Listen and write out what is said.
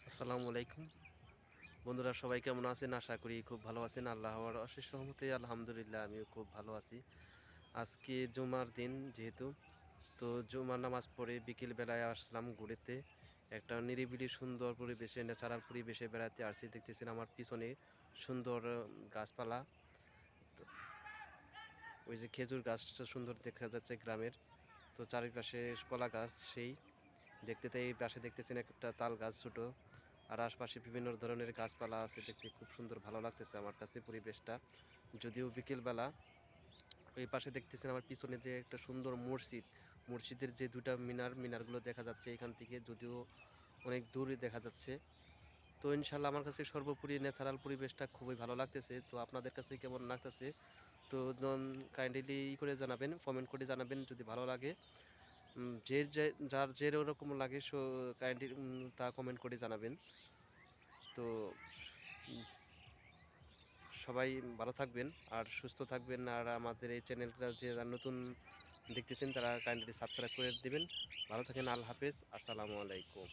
আসসালামু আলাইকুম বন্ধুরা, সবাই কেমন আছেন? আশা করি খুব ভালো আছেন। আল্লাহর অশেষ রহমতে আলহামদুলিল্লাহ আমিও খুব ভালো আছি। আজকে জুমার দিন যেহেতু, তো জুমার নামাজ পড়ে বিকেল বেলায় আসলাম ঘুরতে। একটা নিরিবিলি সুন্দর পরিবেশে, ন্যাচারাল পরিবেশে বেড়াতে আসছি। দেখতেছেন আমার পিছনে সুন্দর গাছপালা। তো ওই যে খেজুর গাছটা সুন্দর দেখা যাচ্ছে গ্রামের। তো চারিপাশে কলা গাছ সেই দেখতে, তাই এই পাশে দেখতেছেন একটা তাল গাছ ছোট। আর আশপাশে বিভিন্ন ধরনের গাছপালা আছে, দেখতে খুব সুন্দর ভালো লাগতেছে আমার কাছে পরিবেশটা। যদিও বিকেলবেলা, এই পাশে দেখতেছেন আমার পিছনে যে একটা সুন্দর মসজিদ, মসজিদের যে দুটা মিনারগুলো দেখা যাচ্ছে এখান থেকে, যদিও অনেক দূরে দেখা যাচ্ছে। তো ইনশাল্লাহ আমার কাছে সর্বোপরি ন্যাচারাল পরিবেশটা খুবই ভালো লাগতেছে। তো আপনাদের কাছে কেমন লাগতেছে? তো কাইন্ডলি করে জানাবেন, কমেন্ট করে জানাবেন যদি ভালো লাগে। যার যেরকম লাগে কাইন্ডলি তা কমেন্ট করে জানাবেন। তো সবাই ভালো থাকবেন আর সুস্থ থাকবেন। আর আমাদের এই চ্যানেলটা যে যারা নতুন দেখতেছেন তারা কাইন্ডলি সাবস্ক্রাইব করে দিবেন। ভালো থাকেন। আল্লাহ হাফেজ। আসসালামু আলাইকুম।